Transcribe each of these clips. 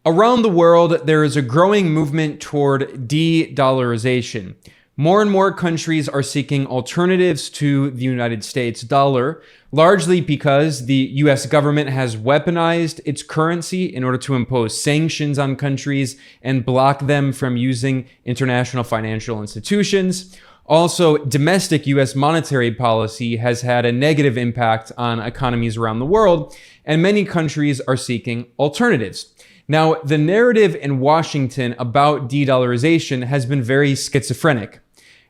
Around the world, there is a growing movement toward de-dollarization. More and more countries are seeking alternatives to the United States dollar, largely because the US government has weaponized its currency in order to impose sanctions on countries and block them from using international financial institutions. Also, domestic US monetary policy has had a negative impact on economies around the world, and many countries are seeking alternatives. Now, the narrative in Washington about de-dollarization has been very schizophrenic.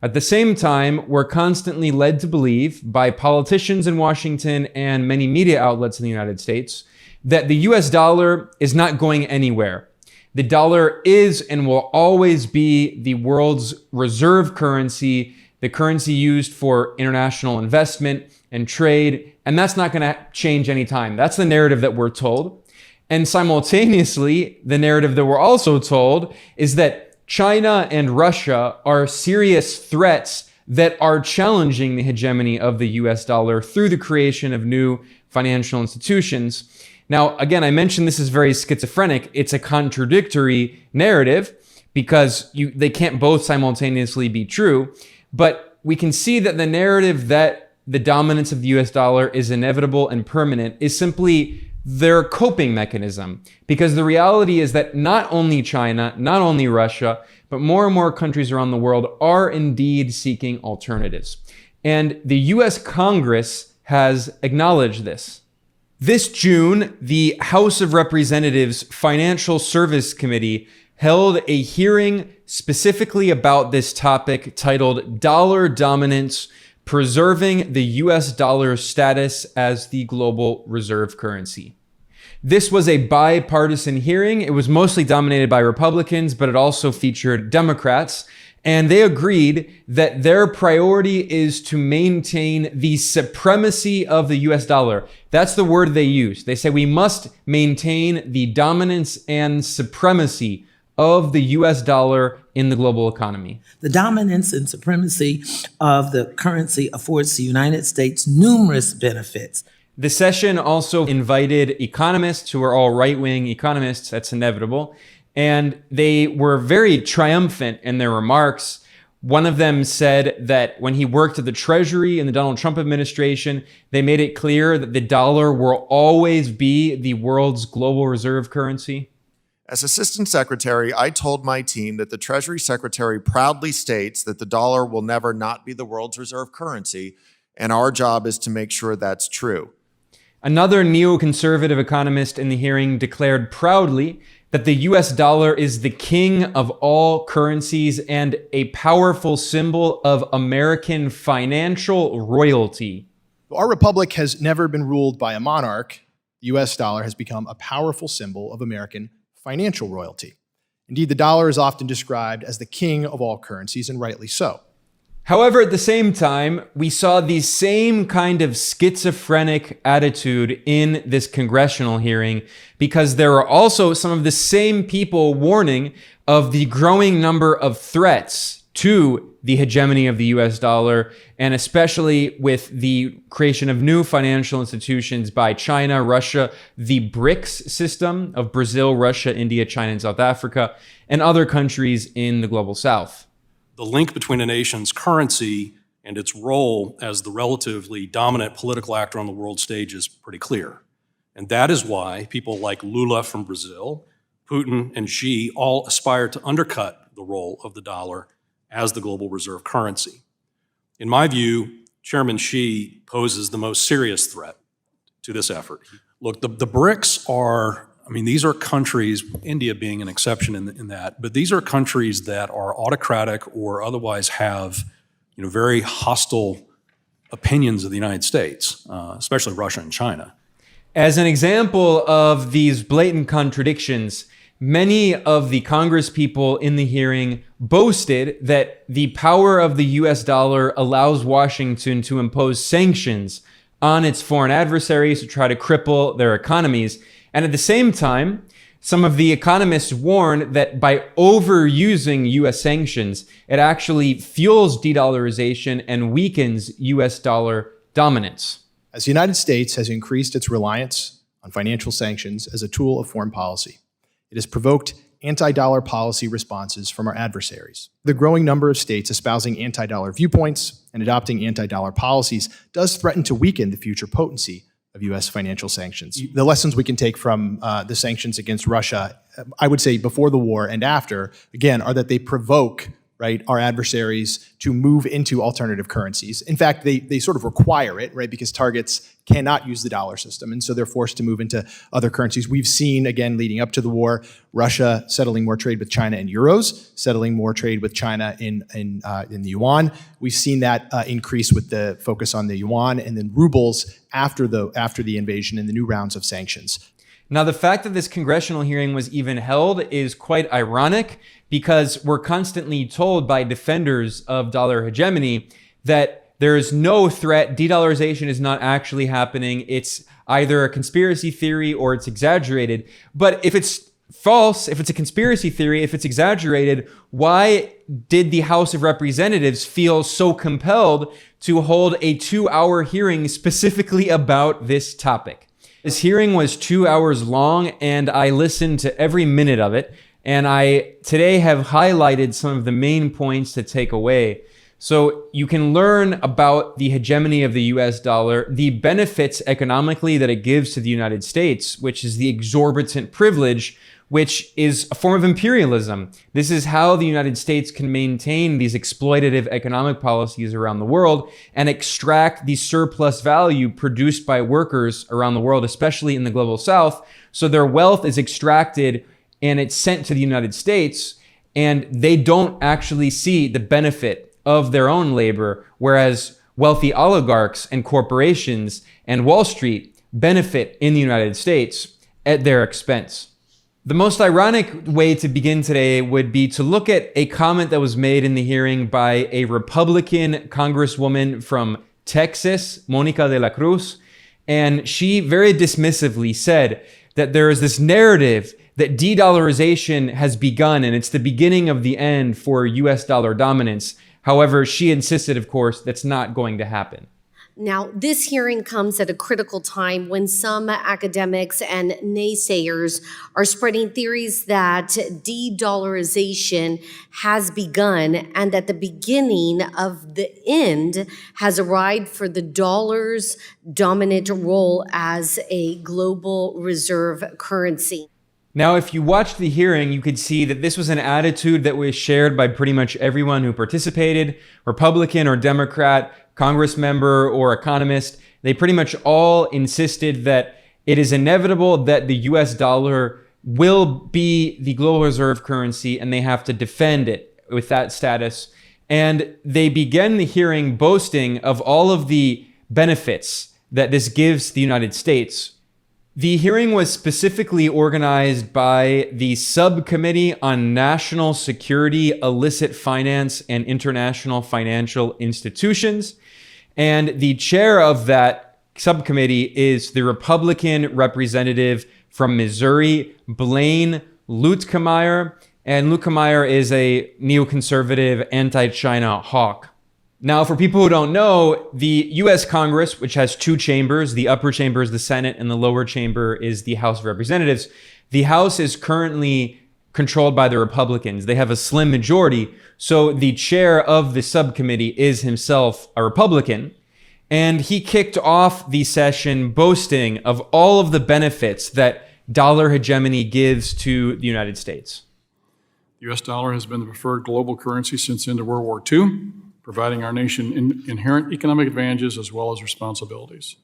At the same time, we're constantly led to believe by politicians in Washington and many media outlets in the United States that the US dollar is not going anywhere. The dollar is and will always be the world's reserve currency, the currency used for international investment and trade, and that's not going to change anytime. That's the narrative that we're told. And simultaneously, the narrative that we're also told is that China and Russia are serious threats that are challenging the hegemony of the US dollar through the creation of new financial institutions. Now, again, I mentioned this is very schizophrenic. It's a contradictory narrative because they can't both simultaneously be true. But we can see that the narrative that the dominance of the US dollar is inevitable and permanent is simply their coping mechanism, because the reality is that not only China, not only Russia, but more and more countries around the world are indeed seeking alternatives. And the US Congress has acknowledged this. This June, the House of Representatives Financial Service Committee held a hearing specifically about this topic titled Dollar Dominance: Preserving the US Dollar's Status as the Global Reserve Currency. This was a bipartisan hearing. It was mostly dominated by Republicans, but it also featured Democrats. And they agreed that their priority is to maintain the supremacy of the US dollar. That's the word they use. They say we must maintain the dominance and supremacy of the US dollar in the global economy. The dominance and supremacy of the currency affords the United States numerous benefits. The session also invited economists who are all right-wing economists. That's inevitable. And they were very triumphant in their remarks. One of them said that when he worked at the Treasury in the Donald Trump administration, they made it clear that the dollar will always be the world's global reserve currency. As Assistant Secretary, I told my team that the Treasury Secretary proudly states that the dollar will never not be the world's reserve currency, and our job is to make sure that's true. Another neoconservative economist in the hearing declared proudly that the US dollar is the king of all currencies and a powerful symbol of American financial royalty. Our republic has never been ruled by a monarch. The US dollar has become a powerful symbol of American financial royalty. Indeed, the dollar is often described as the king of all currencies, and rightly so. However, at the same time, we saw the same kind of schizophrenic attitude in this congressional hearing, because there are also some of the same people warning of the growing number of threats to the hegemony of the US dollar, and especially with the creation of new financial institutions by China, Russia, the BRICS system of Brazil, Russia, India, China, and South Africa, and other countries in the global south. The link between a nation's currency and its role as the relatively dominant political actor on the world stage is pretty clear. And that is why people like Lula from Brazil, Putin, and Xi all aspire to undercut the role of the dollar as the global reserve currency. In my view, Chairman Xi poses the most serious threat to this effort. Look, the BRICS are, these are countries, India being an exception in that, but these are countries that are autocratic or otherwise have, very hostile opinions of the United States, especially Russia and China. As an example of these blatant contradictions, many of the Congress people in the hearing boasted that the power of the US dollar allows Washington to impose sanctions on its foreign adversaries to try to cripple their economies. And at the same time, some of the economists warn that by overusing US sanctions, it actually fuels de-dollarization and weakens US dollar dominance. As the United States has increased its reliance on financial sanctions as a tool of foreign policy, It has provoked anti-dollar policy responses from our adversaries. The growing number of states espousing anti-dollar viewpoints and adopting anti-dollar policies does threaten to weaken the future potency of U.S. financial sanctions. The lessons we can take from the sanctions against Russia, I would say before the war and after, again, are that they provoke our adversaries to move into alternative currencies. In fact, they sort of require it, because targets cannot use the dollar system, and so they're forced to move into other currencies. We've seen, again, leading up to the war, Russia settling more trade with China in euros, settling more trade with China in the yuan. We've seen that increase with the focus on the yuan and then rubles after the invasion and the new rounds of sanctions. Now, the fact that this congressional hearing was even held is quite ironic because we're constantly told by defenders of dollar hegemony that there is no threat. De-dollarization is not actually happening. It's either a conspiracy theory or it's exaggerated. But if it's false, if it's a conspiracy theory, if it's exaggerated, why did the House of Representatives feel so compelled to hold a 2-hour hearing specifically about this topic? This hearing was 2 hours long, and I listened to every minute of it. And I today have highlighted some of the main points to take away. So you can learn about the hegemony of the US dollar, the benefits economically that it gives to the United States, which is the exorbitant privilege, which is a form of imperialism. This is how the United States can maintain these exploitative economic policies around the world and extract the surplus value produced by workers around the world, especially in the global south. So their wealth is extracted and it's sent to the United States, and they don't actually see the benefit of their own labor, whereas wealthy oligarchs and corporations and Wall Street benefit in the United States at their expense. The most ironic way to begin today would be to look at a comment that was made in the hearing by a Republican congresswoman from Texas, Monica de la Cruz, and she very dismissively said that there is this narrative that de-dollarization has begun and it's the beginning of the end for US dollar dominance. However, she insisted, of course, that's not going to happen. Now, this hearing comes at a critical time when some academics and naysayers are spreading theories that de-dollarization has begun and that the beginning of the end has arrived for the dollar's dominant role as a global reserve currency. Now, if you watched the hearing, you could see that this was an attitude that was shared by pretty much everyone who participated, Republican or Democrat, Congress member or economist. They pretty much all insisted that it is inevitable that the US dollar will be the global reserve currency and they have to defend it with that status. And they began the hearing boasting of all of the benefits that this gives the United States. The hearing was specifically organized by the Subcommittee on National Security, Illicit Finance, and International Financial Institutions. And the chair of that subcommittee is the Republican representative from Missouri, Blaine Luetkemeyer. And Luetkemeyer is a neoconservative anti-China hawk. Now, for people who don't know, the U.S. Congress, which has two chambers, the upper chamber is the Senate and the lower chamber is the House of Representatives. The House is currently controlled by the Republicans. They have a slim majority. So the chair of the subcommittee is himself a Republican. And he kicked off the session boasting of all of the benefits that dollar hegemony gives to the United States. The U.S. dollar has been the preferred global currency since the end of World War II, providing our nation inherent economic advantages as well as responsibilities.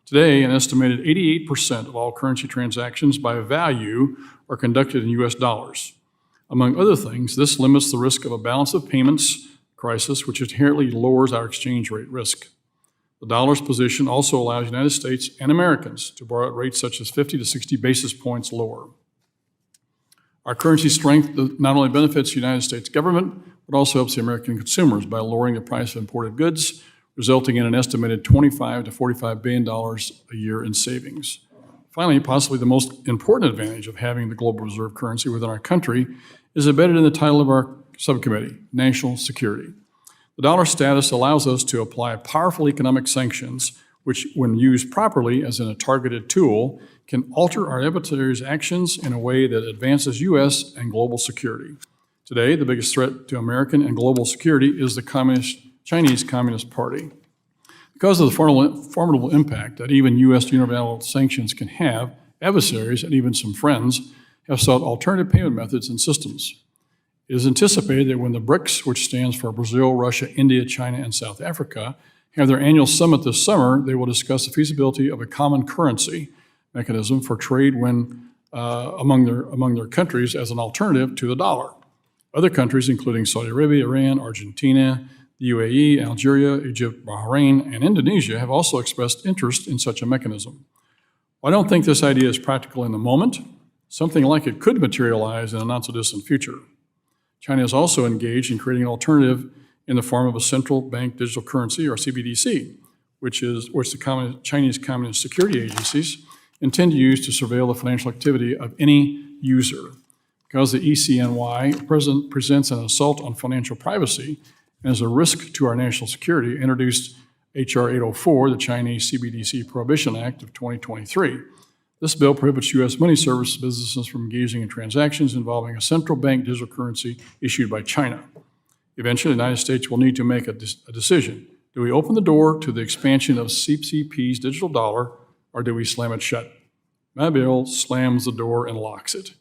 Today, an estimated 88% of all currency transactions by value are conducted in U.S. dollars. Among other things, this limits the risk of a balance of payments crisis, which inherently lowers our exchange rate risk. The dollar's position also allows the United States and Americans to borrow at rates such as 50 to 60 basis points lower. Our currency strength not only benefits the United States government, but also helps the American consumers by lowering the price of imported goods, resulting in an estimated $25 to $45 billion a year in savings. Finally, possibly the most important advantage of having the global reserve currency within our country is embedded in the title of our subcommittee, National Security. The dollar status allows us to apply powerful economic sanctions which, when used properly as in a targeted tool, can alter our adversaries' actions in a way that advances U.S. and global security. Today, the biggest threat to American and global security is the Chinese Communist Party. Because of the formidable impact that even U.S. unilateral sanctions can have, adversaries and even some friends have sought alternative payment methods and systems. It is anticipated that when the BRICS, which stands for Brazil, Russia, India, China, and South Africa, have their annual summit this summer, they will discuss the feasibility of a common currency mechanism for trade among their countries as an alternative to the dollar. Other countries, including Saudi Arabia, Iran, Argentina, the UAE, Algeria, Egypt, Bahrain, and Indonesia, have also expressed interest in such a mechanism. While I don't think this idea is practical in the moment, something like it could materialize in a not-so-distant future. China is also engaged in creating an alternative in the form of a central bank digital currency, or CBDC, which the Chinese Communist security agencies intend to use to surveil the financial activity of any user. Because the ECNY presents an assault on financial privacy and is a risk to our national security, introduced H.R. 804, the Chinese CBDC Prohibition Act of 2023. This bill prohibits U.S. money service businesses from engaging in transactions involving a central bank digital currency issued by China. Eventually, the United States will need to make a decision. Do we open the door to the expansion of CCP's digital dollar, or do we slam it shut? My bill slams the door and locks it.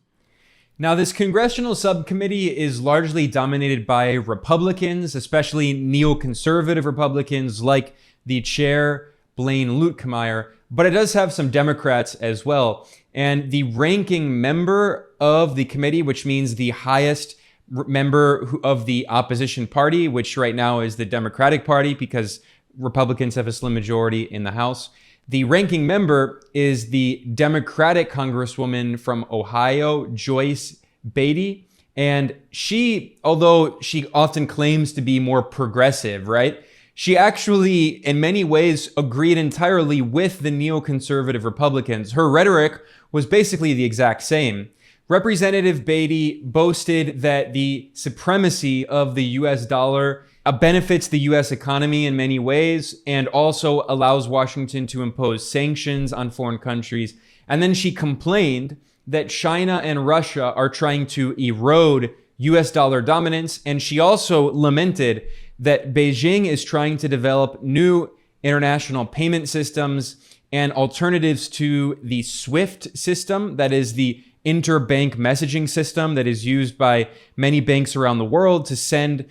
Now, this congressional subcommittee is largely dominated by Republicans, especially neoconservative Republicans like the chair, Blaine Luetkemeyer, but it does have some Democrats as well. And the ranking member of the committee, which means the highest member of the opposition party, which right now is the Democratic Party because Republicans have a slim majority in the House. The ranking member is the Democratic Congresswoman from Ohio, Joyce Beatty. And she, although she often claims to be more progressive, right? She actually, in many ways, agreed entirely with the neoconservative Republicans. Her rhetoric was basically the exact same. Representative Beatty boasted that the supremacy of the US dollar benefits the US economy in many ways and also allows Washington to impose sanctions on foreign countries. And then she complained that China and Russia are trying to erode US dollar dominance. And she also lamented that Beijing is trying to develop new international payment systems and alternatives to the SWIFT system, that is the interbank messaging system that is used by many banks around the world to send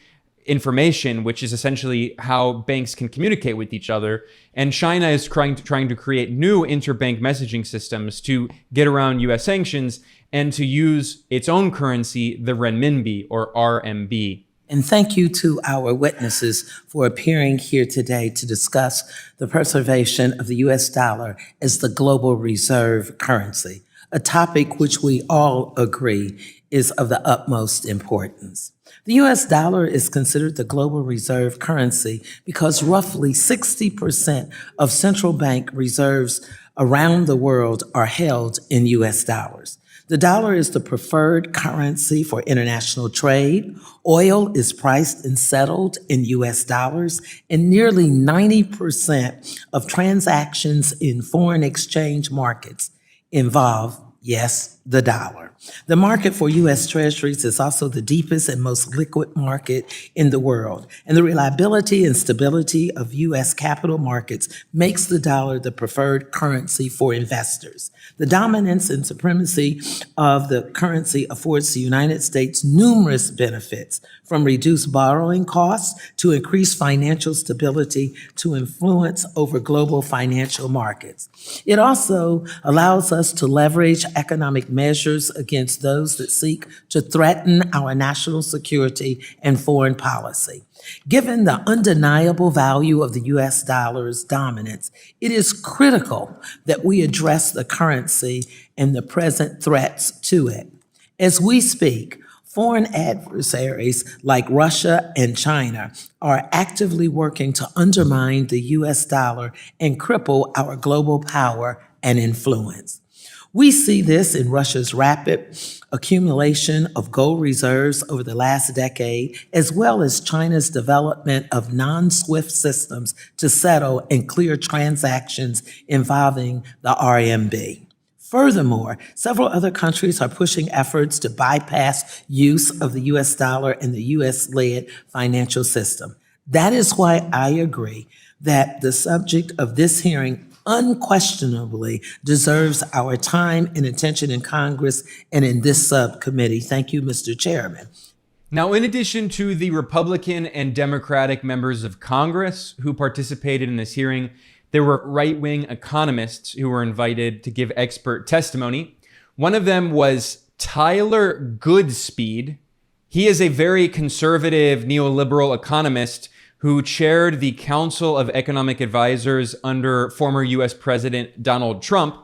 information, which is essentially how banks can communicate with each other. And China is trying to create new interbank messaging systems to get around US sanctions and to use its own currency, the renminbi or RMB. And thank you to our witnesses for appearing here today to discuss the preservation of the US dollar as the global reserve currency, a topic which we all agree is of the utmost importance. The US dollar is considered the global reserve currency because roughly 60% of central bank reserves around the world are held in US dollars. The dollar is the preferred currency for international trade. Oil is priced and settled in US dollars, and nearly 90% of transactions in foreign exchange markets involve, yes, the dollar. The market for U.S. Treasuries is also the deepest and most liquid market in the world, and the reliability and stability of U.S. capital markets makes the dollar the preferred currency for investors. The dominance and supremacy of the currency affords the United States numerous benefits, from reduced borrowing costs to increased financial stability to influence over global financial markets. It also allows us to leverage economic measures against those that seek to threaten our national security and foreign policy. Given the undeniable value of the U.S. dollar's dominance, it is critical that we address the currency and the present threats to it. As we speak, foreign adversaries like Russia and China are actively working to undermine the U.S. dollar and cripple our global power and influence. We see this in Russia's rapid accumulation of gold reserves over the last decade, as well as China's development of non-SWIFT systems to settle and clear transactions involving the RMB. Furthermore, several other countries are pushing efforts to bypass use of the US dollar in the US-led financial system. That is why I agree that the subject of this hearing unquestionably deserves our time and attention in Congress and in this subcommittee. Thank you, Mr. Chairman. Now, in addition to the Republican and Democratic members of Congress who participated in this hearing, there were right-wing economists who were invited to give expert testimony. One of them was Tyler Goodspeed. He is a very conservative neoliberal economist who chaired the Council of Economic Advisors under former US President Donald Trump.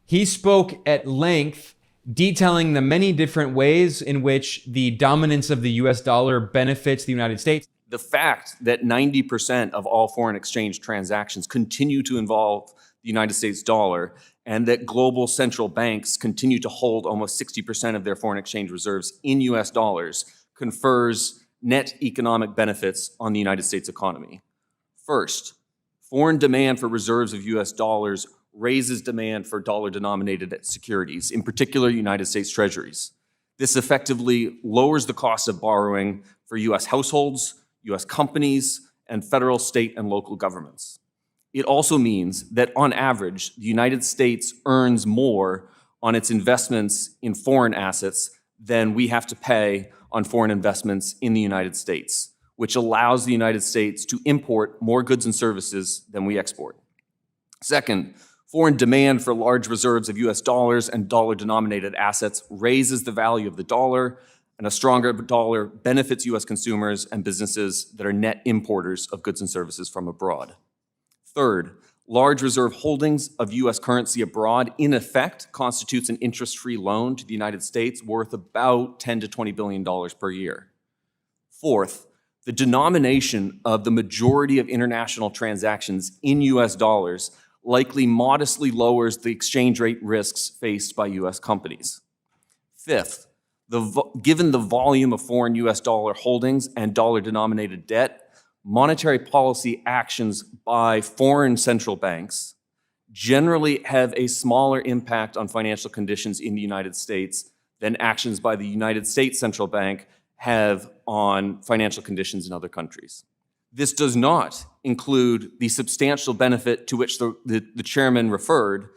He spoke at length, detailing the many different ways in which the dominance of the US dollar benefits the United States. The fact that 90% of all foreign exchange transactions continue to involve the United States dollar, and that global central banks continue to hold almost 60% of their foreign exchange reserves in US dollars, confers net economic benefits on the United States economy. First, foreign demand for reserves of US dollars raises demand for dollar-denominated securities, in particular United States treasuries. This effectively lowers the cost of borrowing for US households, US companies, and federal, state, and local governments. It also means that on average, the United States earns more on its investments in foreign assets than we have to pay on foreign investments in the United States, which allows the United States to import more goods and services than we export. Second, foreign demand for large reserves of US dollars and dollar-denominated assets raises the value of the dollar, and a stronger dollar benefits US consumers and businesses that are net importers of goods and services from abroad. Third, large reserve holdings of US currency abroad in effect constitutes an interest-free loan to the United States worth about $10 to $20 billion per year. Fourth, the denomination of the majority of international transactions in US dollars likely modestly lowers the exchange rate risks faced by US companies. Fifth, given the volume of foreign US dollar holdings and dollar-denominated debt, monetary policy actions by foreign central banks generally have a smaller impact on financial conditions in the United States than actions by the United States Central Bank have on financial conditions in other countries. This does not include the substantial benefit to which the chairman referred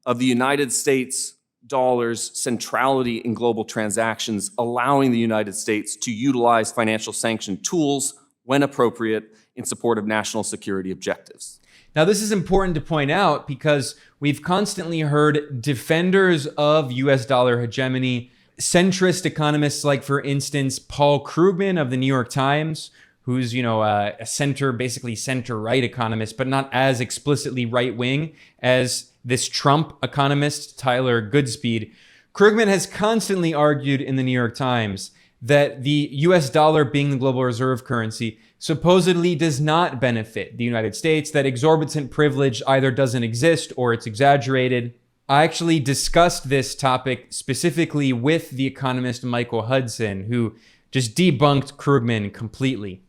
of the United States dollar's centrality in global transactions, allowing the United States to utilize financial sanction tools when appropriate in support of national security objectives. Now, this is important to point out because we've constantly heard defenders of US dollar hegemony, centrist economists like, for instance, Paul Krugman of the New York Times, who's, a basically center-right economist, but not as explicitly right-wing as this Trump economist, Tyler Goodspeed. Krugman has constantly argued in the New York Times that the US dollar, being the global reserve currency, supposedly does not benefit the United States, that exorbitant privilege either doesn't exist or it's exaggerated. I actually discussed this topic specifically with the economist Michael Hudson, who just debunked Krugman completely.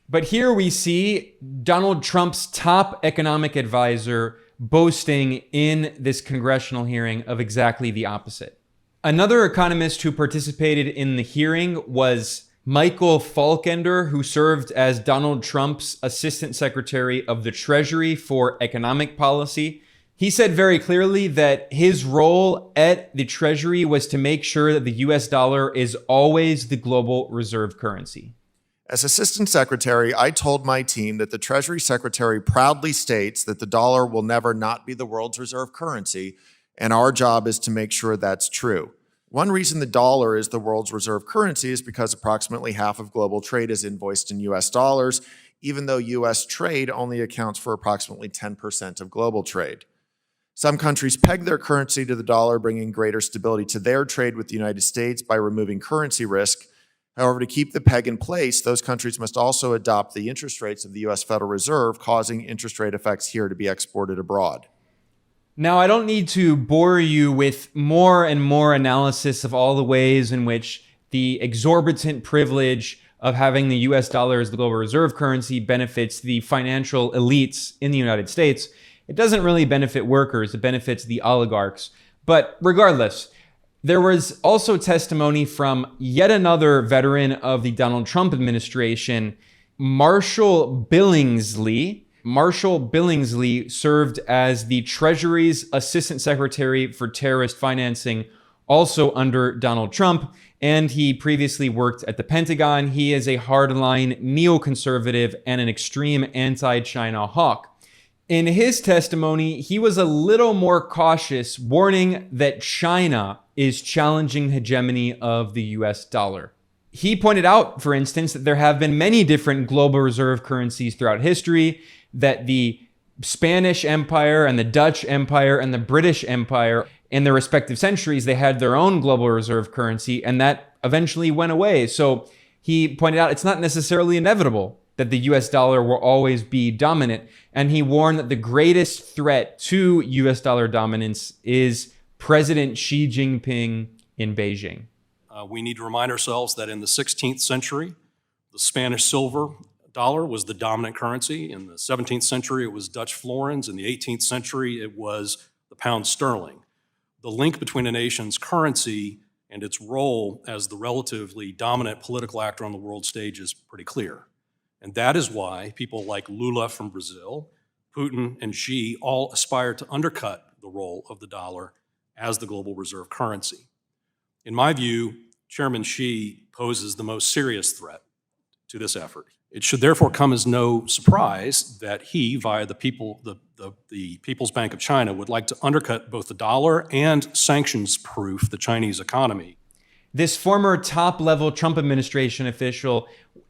But here we see Donald Trump's top economic advisor boasting in this congressional hearing of exactly the opposite. Another economist who participated in the hearing was Michael Falkender, who served as Donald Trump's Assistant Secretary of the Treasury for Economic Policy. He said very clearly that his role at the Treasury was to make sure that the US dollar is always the global reserve currency. As Assistant Secretary, I told my team that the Treasury Secretary proudly states that the dollar will never not be the world's reserve currency, and our job is to make sure that's true. One reason the dollar is the world's reserve currency is because approximately half of global trade is invoiced in US dollars, even though US trade only accounts for approximately 10% of global trade. Some countries peg their currency to the dollar, bringing greater stability to their trade with the United States by removing currency risk. However, to keep the peg in place, those countries must also adopt the interest rates of the US Federal Reserve, causing interest rate effects here to be exported abroad. Now, I don't need to bore you with more and more analysis of all the ways in which the exorbitant privilege of having the US dollar as the global reserve currency benefits the financial elites in the United States. It doesn't really benefit workers, it benefits the oligarchs. But regardless, there was also testimony from yet another veteran of the Donald Trump administration, Marshall Billingsley. Marshall Billingsley served as the Treasury's Assistant Secretary for Terrorist Financing, also under Donald Trump, and he previously worked at the Pentagon. He is a hardline neoconservative and an extreme anti-China hawk. In his testimony, he was a little more cautious, warning that China is challenging hegemony of the US dollar. He pointed out, for instance, that there have been many different global reserve currencies throughout history, that the Spanish Empire and the Dutch Empire and the British Empire, in their respective centuries, they had their own global reserve currency, and that eventually went away. So he pointed out it's not necessarily inevitable that the US dollar will always be dominant, and he warned that the greatest threat to US dollar dominance is President Xi Jinping in Beijing. We need to remind ourselves that in the 16th century, the Spanish silver dollar was the dominant currency. In the 17th century, it was Dutch florins. In the 18th century, it was the pound sterling. The link between a nation's currency and its role as the relatively dominant political actor on the world stage is pretty clear. And that is why people like Lula from Brazil, Putin, and Xi all aspire to undercut the role of the dollar as the global reserve currency. In my view, Chairman Xi poses the most serious threat to this effort. It should therefore come as no surprise that he, via the People's Bank of China, would like to undercut both the dollar and sanctions-proof the Chinese economy. This former top-level Trump administration official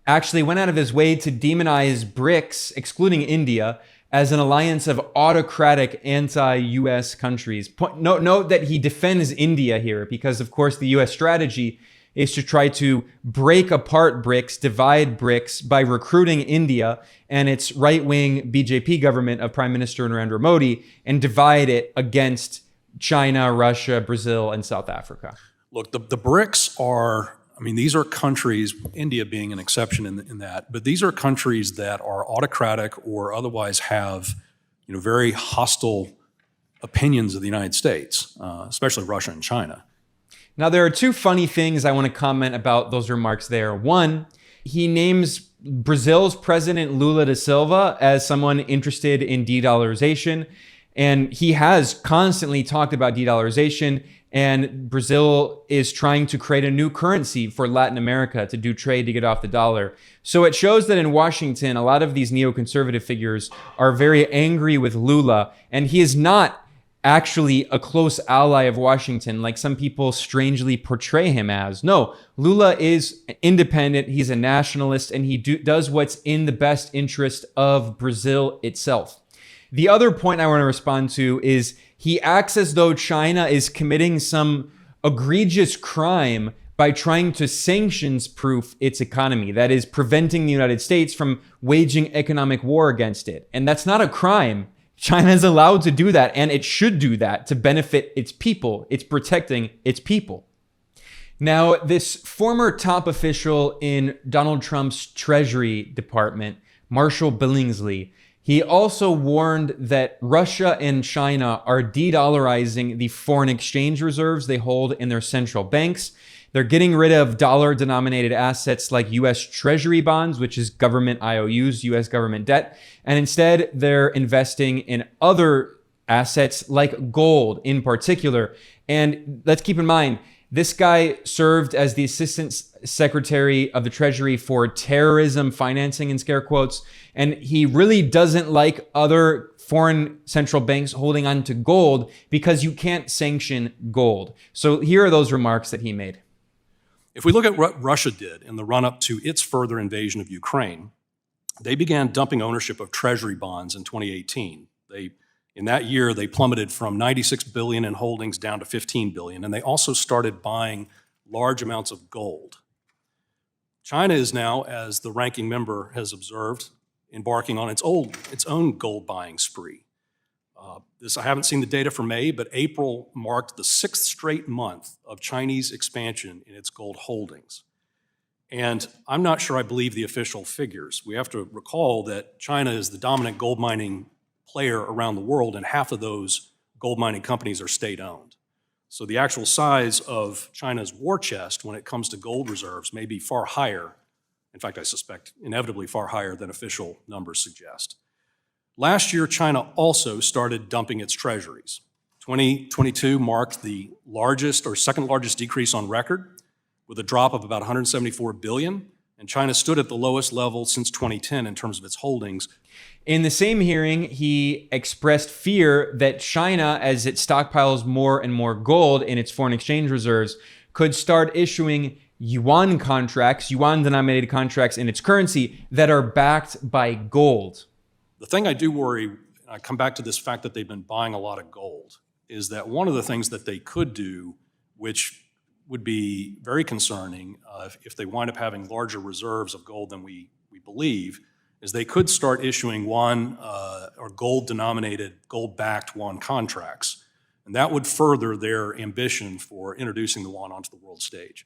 actually went out of his way to demonize BRICS, excluding India, as an alliance of autocratic anti-US countries. Note that he defends India here because, of course, the US strategy is to try to break apart BRICS, divide BRICS by recruiting India and its right-wing BJP government of Prime Minister Narendra Modi and divide it against China, Russia, Brazil, and South Africa. Look, the BRICS are, these are countries, India being an exception in that, but these are countries that are autocratic or otherwise have, very hostile opinions of the United States, especially Russia and China. Now, there are two funny things I want to comment about those remarks there. One, he names Brazil's President Lula da Silva as someone interested in de-dollarization, and he has constantly talked about de-dollarization, and Brazil is trying to create a new currency for Latin America to do trade to get off the dollar. So it shows that in Washington, a lot of these neoconservative figures are very angry with Lula, and he is not actually a close ally of Washington, like some people strangely portray him as. No, Lula is independent, he's a nationalist, and he does what's in the best interest of Brazil itself. The other point I want to respond to is he acts as though China is committing some egregious crime by trying to sanctions-proof its economy, that is, preventing the United States from waging economic war against it. And that's not a crime. China is allowed to do that, and it should do that to benefit its people. It's protecting its people. Now, this former top official in Donald Trump's Treasury Department, Marshall Billingsley, he also warned that Russia and China are de-dollarizing the foreign exchange reserves they hold in their central banks. They're getting rid of dollar-denominated assets like U.S. Treasury bonds, which is government IOUs, U.S. government debt, and instead they're investing in other assets like gold in particular. And let's keep in mind, this guy served as the Assistant Secretary of the Treasury for Terrorism Financing, in scare quotes, and he really doesn't like other foreign central banks holding on to gold because you can't sanction gold. So here are those remarks that he made. If we look at what Russia did in the run-up to its further invasion of Ukraine, they began dumping ownership of treasury bonds in 2018. In that year, they plummeted from $96 billion in holdings down to $15 billion, and they also started buying large amounts of gold. China is now, as the ranking member has observed, embarking on its own gold buying spree. I haven't seen the data for May, but April marked the 6th straight month of Chinese expansion in its gold holdings. And I'm not sure I believe the official figures. We have to recall that China is the dominant gold mining player around the world, and half of those gold mining companies are state-owned. So the actual size of China's war chest when it comes to gold reserves may be far higher. In fact, I suspect inevitably far higher than official numbers suggest. Last year, China also started dumping its treasuries. 2022 marked the largest or second largest decrease on record, with a drop of about 174 billion, and China stood at the lowest level since 2010 in terms of its holdings. In the same hearing, he expressed fear that China, as it stockpiles more and more gold in its foreign exchange reserves, could start issuing yuan contracts, yuan-denominated contracts in its currency that are backed by gold. The thing I do worry, I come back to this fact that they've been buying a lot of gold, is that one of the things that they could do, which would be very concerning if they wind up having larger reserves of gold than we believe, is they could start issuing yuan or gold-denominated, gold-backed yuan contracts. And that would further their ambition for introducing the yuan onto the world stage.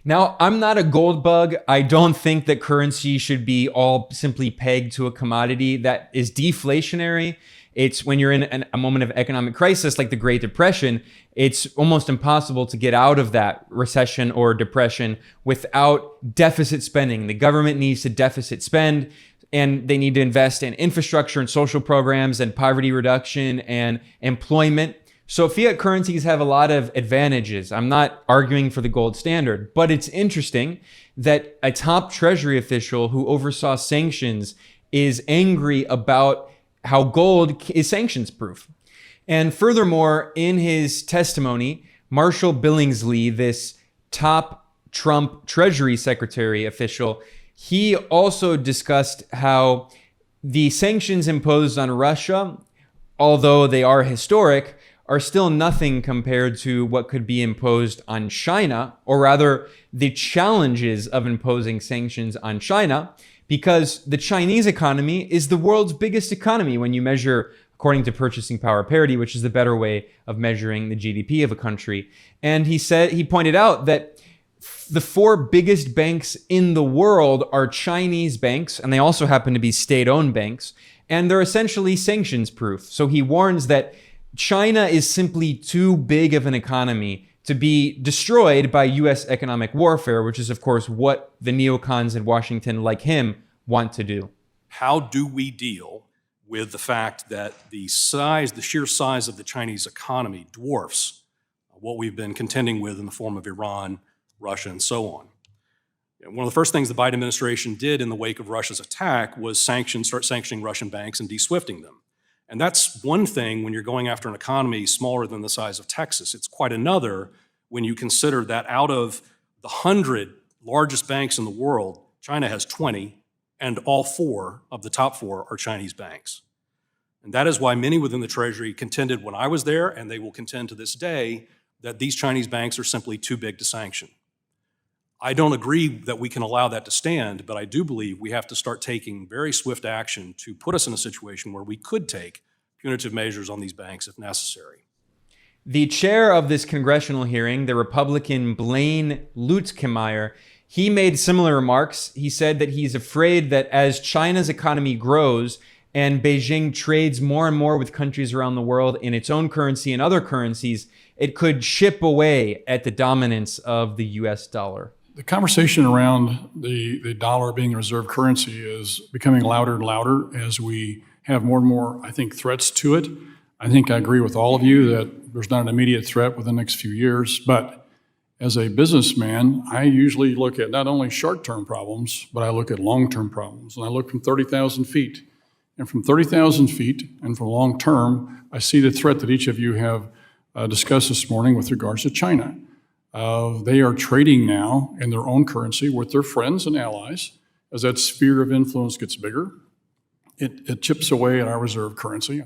Now, I'm not a gold bug. I don't think that currency should be all simply pegged to a commodity that is deflationary. It's when you're in a moment of economic crisis like the Great Depression, it's almost impossible to get out of that recession or depression without deficit spending. The government needs to deficit spend, and they need to invest in infrastructure and social programs and poverty reduction and employment. So fiat currencies have a lot of advantages. I'm not arguing for the gold standard, but it's interesting that a top treasury official who oversaw sanctions is angry about how gold is sanctions proof. And furthermore, in his testimony, Marshall Billingsley, this top Trump Treasury Secretary official, he also discussed how the sanctions imposed on Russia, although they are historic, are still nothing compared to what could be imposed on China, or rather the challenges of imposing sanctions on China, because the Chinese economy is the world's biggest economy when you measure according to purchasing power parity, which is the better way of measuring the GDP of a country. And he pointed out that the 4 biggest banks in the world are Chinese banks, and they also happen to be state-owned banks, and they're essentially sanctions proof. So he warns that China is simply too big of an economy to be destroyed by US economic warfare, which is, of course, what the neocons in Washington, like him, want to do. How do we deal with the fact that the sheer size of the Chinese economy dwarfs what we've been contending with in the form of Iran, Russia, and so on? One of the first things the Biden administration did in the wake of Russia's attack was start sanctioning Russian banks and de-SWIFTing them. And that's one thing when you're going after an economy smaller than the size of Texas. It's quite another when you consider that out of the 100 largest banks in the world, China has 20, and all 4 of the top 4 are Chinese banks. And that is why many within the Treasury contended when I was there, and they will contend to this day, that these Chinese banks are simply too big to sanction. I don't agree that we can allow that to stand, but I do believe we have to start taking very swift action to put us in a situation where we could take punitive measures on these banks if necessary. The chair of this congressional hearing, the Republican Blaine Luetkemeyer, he made similar remarks. He said that he's afraid that as China's economy grows and Beijing trades more and more with countries around the world in its own currency and other currencies, it could chip away at the dominance of the US dollar. The conversation around the dollar being a reserve currency is becoming louder and louder as we have more and more, I think, threats to it. I think I agree with all of you that there's not an immediate threat within the next few years, but as a businessman, I usually look at not only short-term problems, but I look at long-term problems. And I look from 30,000 feet. And from 30,000 feet and from long-term, I see the threat that each of you have discussed this morning with regards to China. They are trading now in their own currency with their friends and allies. As that sphere of influence gets bigger, it chips away at our reserve currency.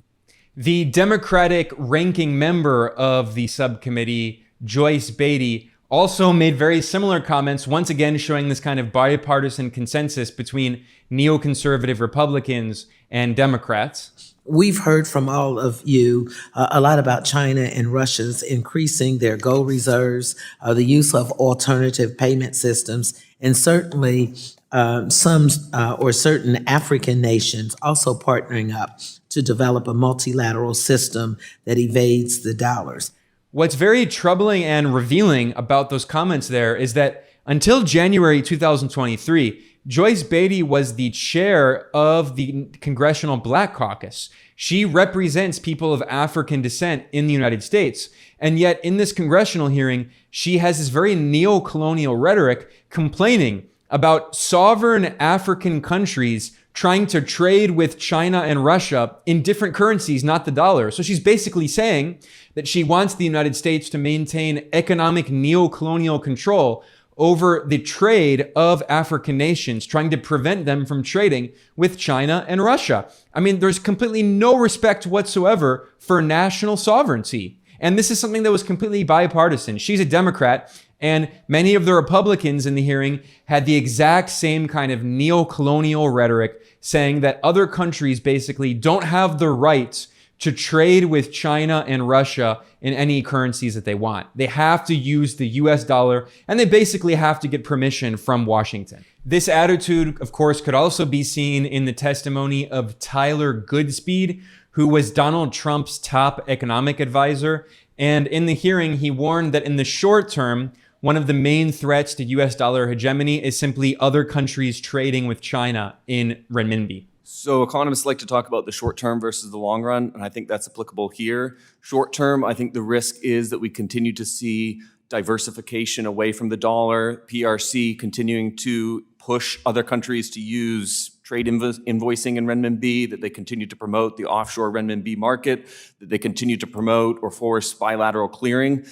The Democratic ranking member of the subcommittee, Joyce Beatty, also made very similar comments, once again showing this kind of bipartisan consensus between neoconservative Republicans and Democrats. We've heard from all of you a lot about China and Russia's increasing their gold reserves, the use of alternative payment systems, and certainly certain African nations also partnering up to develop a multilateral system that evades the dollars. What's very troubling and revealing about those comments there is that until January 2023, Joyce Beatty was the chair of the Congressional Black Caucus. She represents people of African descent in the United States. And yet in this congressional hearing, she has this very neo-colonial rhetoric complaining about sovereign African countries trying to trade with China and Russia in different currencies, not the dollar. So she's basically saying that she wants the United States to maintain economic neo-colonial control over the trade of African nations, trying to prevent them from trading with China and Russia. I mean, there's completely no respect whatsoever for national sovereignty. And this is something that was completely bipartisan. She's a Democrat, and many of the Republicans in the hearing had the exact same kind of neo-colonial rhetoric, saying that other countries basically don't have the right to trade with China and Russia in any currencies that they want. They have to use the US dollar, and they basically have to get permission from Washington. This attitude, of course, could also be seen in the testimony of Tyler Goodspeed, who was Donald Trump's top economic advisor. And in the hearing, he warned that in the short term, one of the main threats to US dollar hegemony is simply other countries trading with China in renminbi. So economists like to talk about the short term versus the long run, and I think that's applicable here. Short term, I think the risk is that we continue to see diversification away from the dollar, PRC continuing to push other countries to use trade invoicing in renminbi, that they continue to promote the offshore renminbi market, that they continue to promote or force bilateral clearing.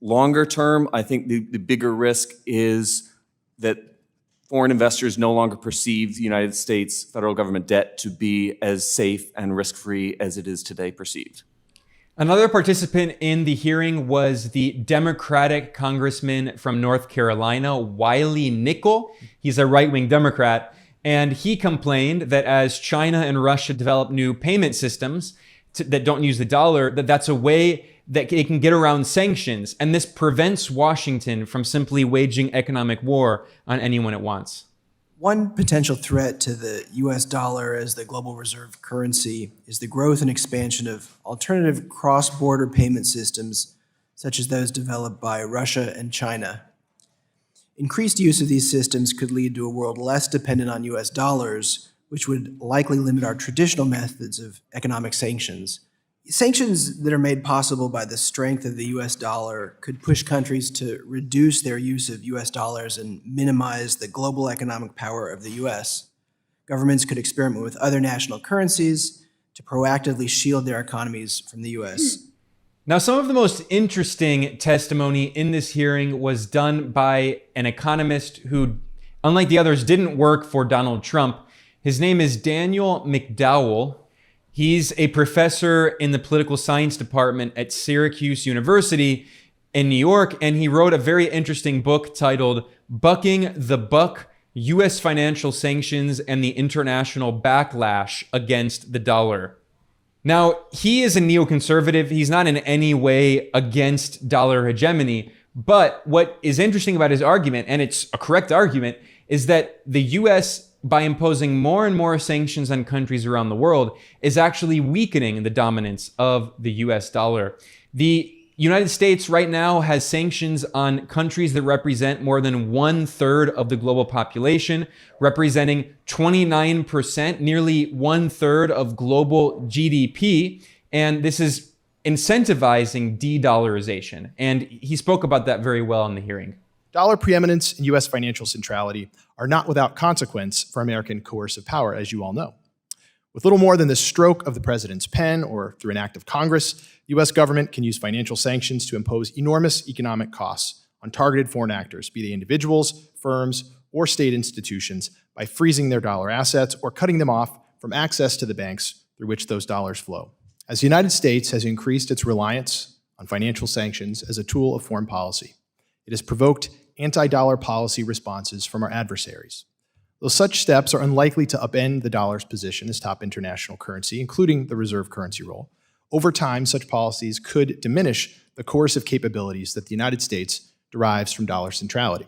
Longer term, I think the bigger risk is that foreign investors no longer perceive the United States federal government debt to be as safe and risk-free as it is today perceived. Another participant in the hearing was the Democratic congressman from North Carolina, Wiley Nickel. He's a right-wing Democrat, and he complained that as China and Russia develop new payment systems that don't use the dollar, that's a way that they can get around sanctions, and this prevents Washington from simply waging economic war on anyone it wants. One potential threat to the US dollar as the global reserve currency is the growth and expansion of alternative cross-border payment systems, such as those developed by Russia and China. Increased use of these systems could lead to a world less dependent on US dollars, which would likely limit our traditional methods of economic sanctions. Sanctions that are made possible by the strength of the US dollar could push countries to reduce their use of US dollars and minimize the global economic power of the US. Governments could experiment with other national currencies to proactively shield their economies from the US. Now, some of the most interesting testimony in this hearing was done by an economist who, unlike the others, didn't work for Donald Trump. His name is Daniel McDowell. He's a professor in the political science department at Syracuse University in New York, and he wrote a very interesting book titled Bucking the Buck: U.S. Financial Sanctions and the International Backlash Against the Dollar. Now, he is a neoconservative. He's not in any way against dollar hegemony, but what is interesting about his argument, and it's a correct argument, is that the U.S., by imposing more and more sanctions on countries around the world, is actually weakening the dominance of the US dollar. The United States right now has sanctions on countries that represent more than 1/3 of the global population, representing 29%, nearly 1/3 of global GDP. And this is incentivizing de-dollarization. And he spoke about that very well in the hearing. Dollar preeminence and U.S. financial centrality are not without consequence for American coercive power, as you all know. With little more than the stroke of the president's pen or through an act of Congress, the U.S. government can use financial sanctions to impose enormous economic costs on targeted foreign actors, be they individuals, firms, or state institutions, by freezing their dollar assets or cutting them off from access to the banks through which those dollars flow. As the United States has increased its reliance on financial sanctions as a tool of foreign policy, it has provoked anti-dollar policy responses from our adversaries. Though such steps are unlikely to upend the dollar's position as top international currency, including the reserve currency role, over time, such policies could diminish the coercive capabilities that the United States derives from dollar centrality.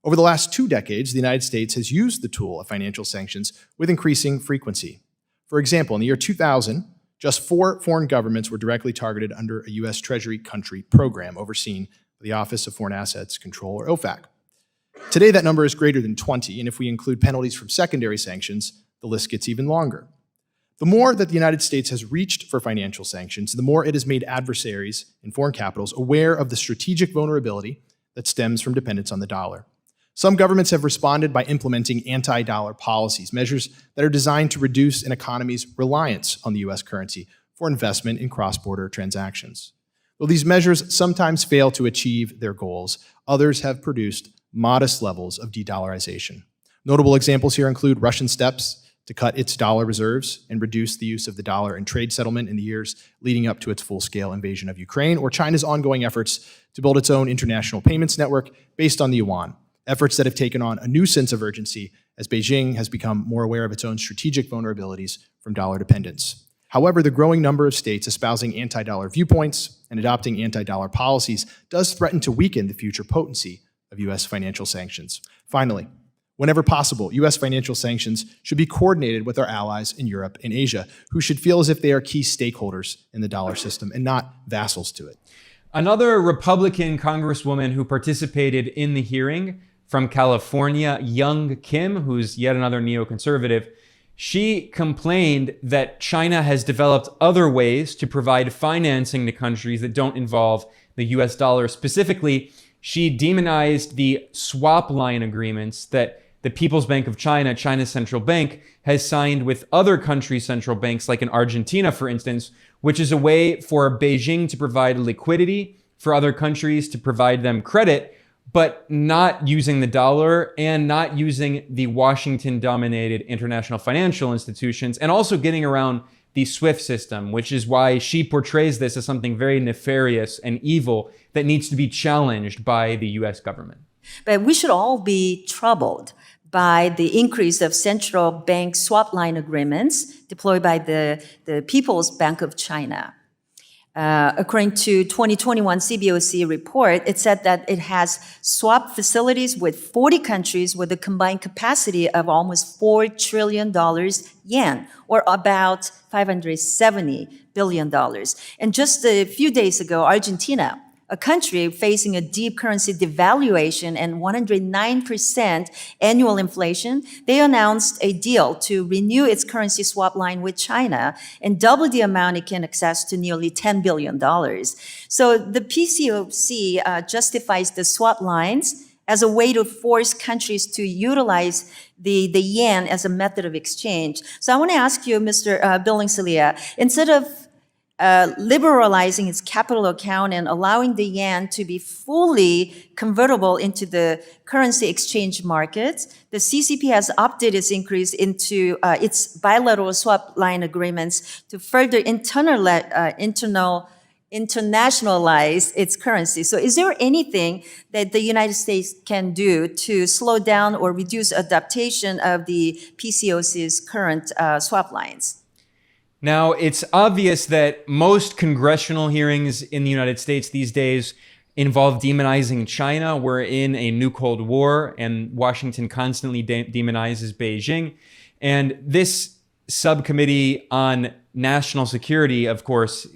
Over the last 2 decades, the United States has used the tool of financial sanctions with increasing frequency. For example, in the year 2000, just 4 foreign governments were directly targeted under a U.S. Treasury country program overseen by the Office of Foreign Assets Control, or OFAC. Today, that number is greater than 20, and if we include penalties from secondary sanctions, the list gets even longer. The more that the United States has reached for financial sanctions, the more it has made adversaries in foreign capitals aware of the strategic vulnerability that stems from dependence on the dollar. Some governments have responded by implementing anti-dollar policies, measures that are designed to reduce an economy's reliance on the U.S. currency for investment in cross-border transactions. Though these measures sometimes fail to achieve their goals, others have produced modest levels of de-dollarization. Notable examples here include Russian steps to cut its dollar reserves and reduce the use of the dollar in trade settlement in the years leading up to its full-scale invasion of Ukraine, or China's ongoing efforts to build its own international payments network based on the yuan, efforts that have taken on a new sense of urgency as Beijing has become more aware of its own strategic vulnerabilities from dollar dependence. However, the growing number of states espousing anti-dollar viewpoints and adopting anti-dollar policies does threaten to weaken the future potency of U.S. financial sanctions. Finally, whenever possible, U.S. financial sanctions should be coordinated with our allies in Europe and Asia, who should feel as if they are key stakeholders in the dollar system and not vassals to it. Another Republican congresswoman who participated in the hearing from California, Young Kim, who's yet another neoconservative, she complained that China has developed other ways to provide financing to countries that don't involve the US dollar. Specifically, she demonized the swap line agreements that the People's Bank of China, China's central bank, has signed with other countries' central banks, like in Argentina, for instance, which is a way for Beijing to provide liquidity for other countries, to provide them credit, but not using the dollar and not using the Washington-dominated international financial institutions, and also getting around the SWIFT system, which is why she portrays this as something very nefarious and evil that needs to be challenged by the US government. But we should all be troubled by the increase of central bank swap line agreements deployed by the People's Bank of China. According to 2021 CBOC report, it said that it has swap facilities with 40 countries with a combined capacity of almost $4 trillion yen, or about $570 billion. And just a few days ago, Argentina, a country facing a deep currency devaluation and 109% annual inflation, they announced a deal to renew its currency swap line with China and double the amount it can access to nearly $10 billion. So the PCOC justifies the swap lines as a way to force countries to utilize the yen as a method of exchange. So I want to ask you, Mr. Billingsley, instead of liberalizing its capital account and allowing the yen to be fully convertible into the currency exchange markets, the CCP has opted its increase into its bilateral swap line agreements to further internationalize its currency. So is there anything that the United States can do to slow down or reduce adaptation of the PCOC's current swap lines? Now, it's obvious that most congressional hearings in the United States these days involve demonizing China. We're in a new Cold War, and Washington constantly demonizes Beijing. And this subcommittee on national security, of course,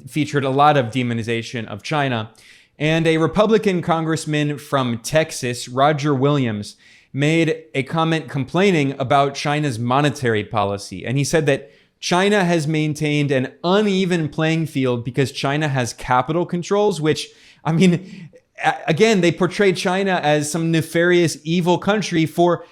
featured a lot of demonization of China. And a Republican congressman from Texas, Roger Williams, made a comment complaining about China's monetary policy. And he said that China has maintained an uneven playing field because China has capital controls, which, I mean, again, they portray China as some nefarious, evil country for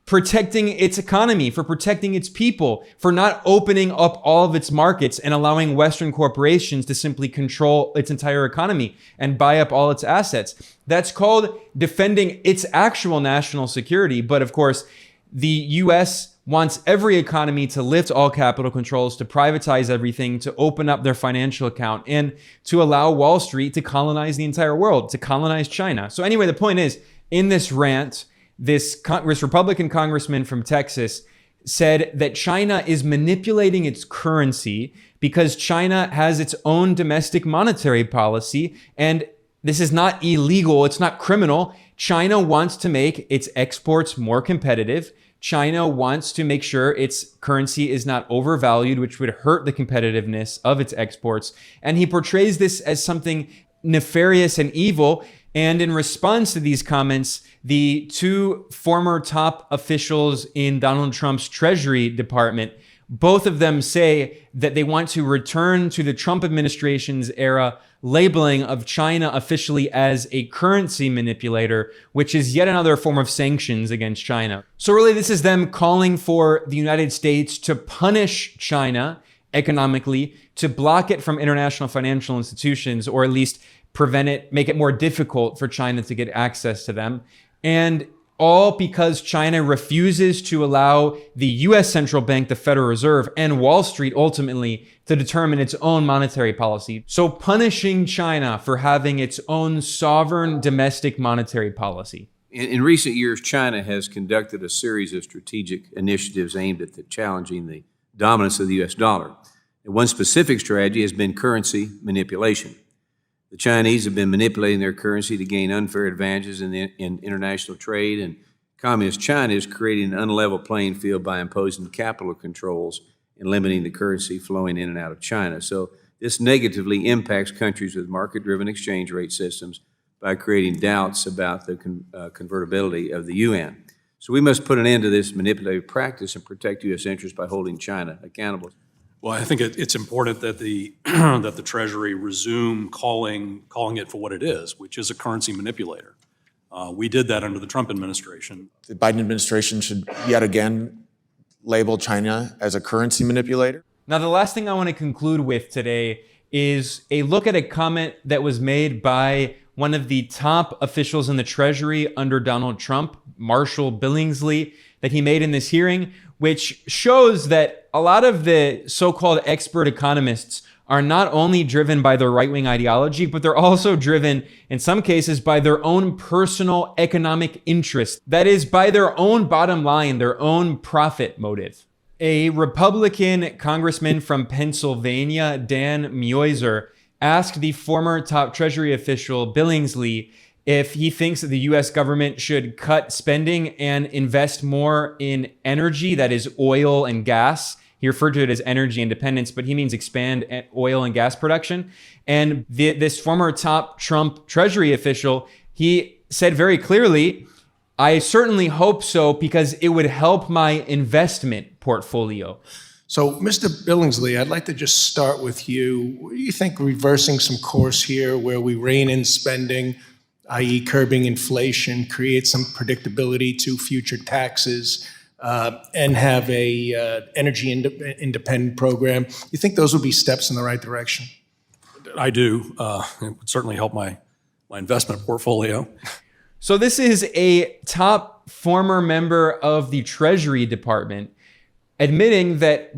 protecting its economy, for protecting its people, for not opening up all of its markets and allowing Western corporations to simply control its entire economy and buy up all its assets. That's called defending its actual national security. But of course, the US wants every economy to lift all capital controls, to privatize everything, to open up their financial account, and to allow Wall Street to colonize the entire world, to colonize China. So anyway, the point is, in this rant, this Republican congressman from Texas said that China is manipulating its currency because China has its own domestic monetary policy. And this is not illegal. It's not criminal. China wants to make its exports more competitive. China wants to make sure its currency is not overvalued, which would hurt the competitiveness of its exports. And he portrays this as something nefarious and evil. And in response to these comments, the two former top officials in Donald Trump's Treasury Department, both of them say that they want to return to the Trump administration's era labeling of China officially as a currency manipulator, which is yet another form of sanctions against China. So really, this is them calling for the United States to punish China economically, to block it from international financial institutions, or at least prevent it, make it more difficult for China to get access to them. And all because China refuses to allow the US central bank, the Federal Reserve, and Wall Street ultimately to determine its own monetary policy. So punishing China for having its own sovereign domestic monetary policy. In recent years, China has conducted a series of strategic initiatives aimed at challenging the dominance of the US dollar. And one specific strategy has been currency manipulation. The Chinese have been manipulating their currency to gain unfair advantages in international trade, and Communist China is creating an unlevel playing field by imposing capital controls and limiting the currency flowing in and out of China. So this negatively impacts countries with market-driven exchange rate systems by creating doubts about the convertibility of the yuan. So we must put an end to this manipulative practice and protect U.S. interests by holding China accountable. Well, I think it's important that the that the Treasury resume calling it for what it is, which is a currency manipulator. We did that under the Trump administration. The Biden administration should yet again label China as a currency manipulator. Now, the last thing I want to conclude with today is a look at a comment that was made by one of the top officials in the Treasury under Donald Trump, Marshall Billingsley, that he made in this hearing, which shows that a lot of the so-called expert economists are not only driven by their right-wing ideology, but they're also driven, in some cases, by their own personal economic interest. That is, by their own bottom line, their own profit motive. A Republican congressman from Pennsylvania, Dan Meuser, asked the former top Treasury official Billingsley if he thinks that the US government should cut spending and invest more in energy, that is oil and gas. He referred to it as energy independence, but he means expand oil and gas production. And this former top Trump Treasury official, he said very clearly, I certainly hope so because it would help my investment portfolio. So, Mr. Billingsley, I'd like to just start with you. What do you think reversing some course here where we rein in spending, i.e. curbing inflation, create some predictability to future taxes, and have a energy independent program? You think those would be steps in the right direction? I do. It would certainly help my investment portfolio. So this is a top former member of the Treasury Department admitting that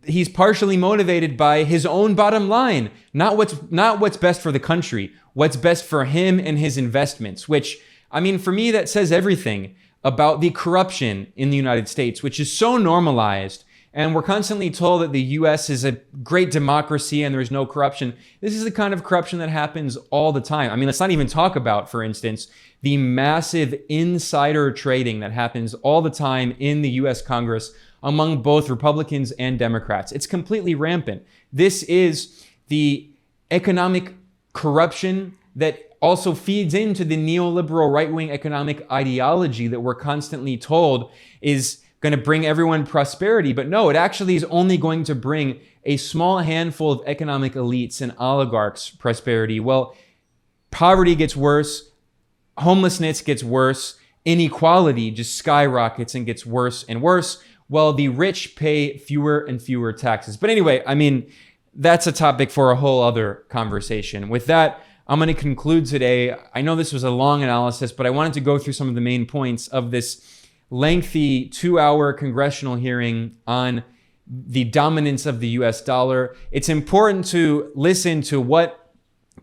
he's partially motivated by his own bottom line, not what's best for the country, what's best for him and his investments, which, I mean, for me, that says everything about the corruption in the United States, which is so normalized. And we're constantly told that the US is a great democracy and there's no corruption. This is the kind of corruption that happens all the time. I mean, let's not even talk about, for instance, the massive insider trading that happens all the time in the US Congress among both Republicans and Democrats. It's completely rampant. This is the economic corruption that also feeds into the neoliberal right-wing economic ideology that we're constantly told is going to bring everyone prosperity. But no, it actually is only going to bring a small handful of economic elites and oligarchs prosperity. Well, poverty gets worse, homelessness gets worse, inequality just skyrockets and gets worse and worse, while the rich pay fewer and fewer taxes. But anyway, I mean, that's a topic for a whole other conversation. With that, I'm going to conclude today. I know this was a long analysis, but I wanted to go through some of the main points of this lengthy 2-hour congressional hearing on the dominance of the US dollar. It's important to listen to what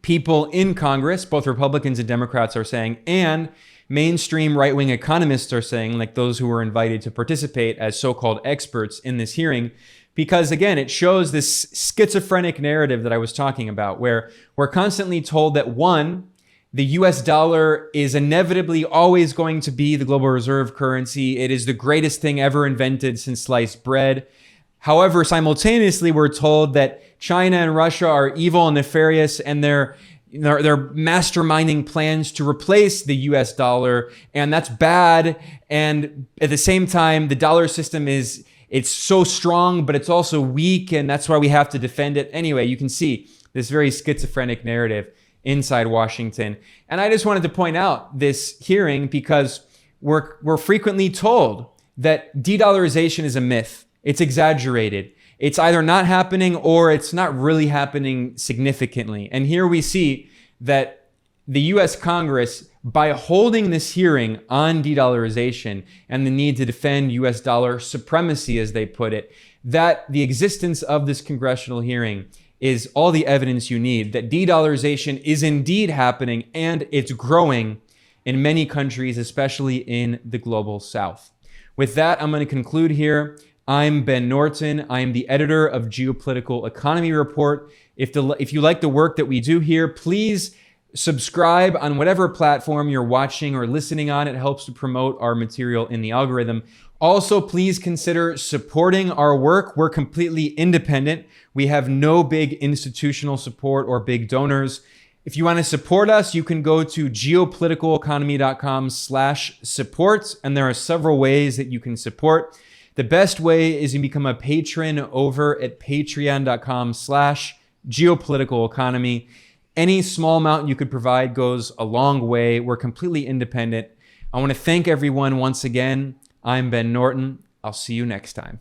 people in Congress, both Republicans and Democrats, are saying, and mainstream right-wing economists are saying, like those who were invited to participate as so-called experts in this hearing, because again, it shows this schizophrenic narrative that I was talking about, where we're constantly told that one, the US dollar is inevitably always going to be the global reserve currency. It is the greatest thing ever invented since sliced bread. However, simultaneously, we're told that China and Russia are evil and nefarious, and they're masterminding plans to replace the US dollar, and that's bad. And at the same time, the dollar system it's so strong, but it's also weak, and that's why we have to defend it. Anyway, you can see this very schizophrenic narrative inside Washington. And I just wanted to point out this hearing because we're frequently told that de-dollarization is a myth. It's exaggerated. It's either not happening or it's not really happening significantly. And here we see that the US Congress, by holding this hearing on de-dollarization and the need to defend US dollar supremacy, as they put it, that the existence of this congressional hearing is all the evidence you need that de-dollarization is indeed happening, and it's growing in many countries, especially in the global south. With that, I'm going to conclude here. I'm Ben Norton. I am the editor of Geopolitical Economy Report. If you like the work that we do here, please subscribe on whatever platform you're watching or listening on. It helps to promote our material in the algorithm. Also, please consider supporting our work. We're completely independent. We have no big institutional support or big donors. If you want to support us, you can go to geopoliticaleconomy.com/support, and there are several ways that you can support. The best way is you become a patron over at patreon.com/geopoliticaleconomy. Any small amount you could provide goes a long way. We're completely independent. I want to thank everyone once again. I'm Ben Norton. I'll see you next time.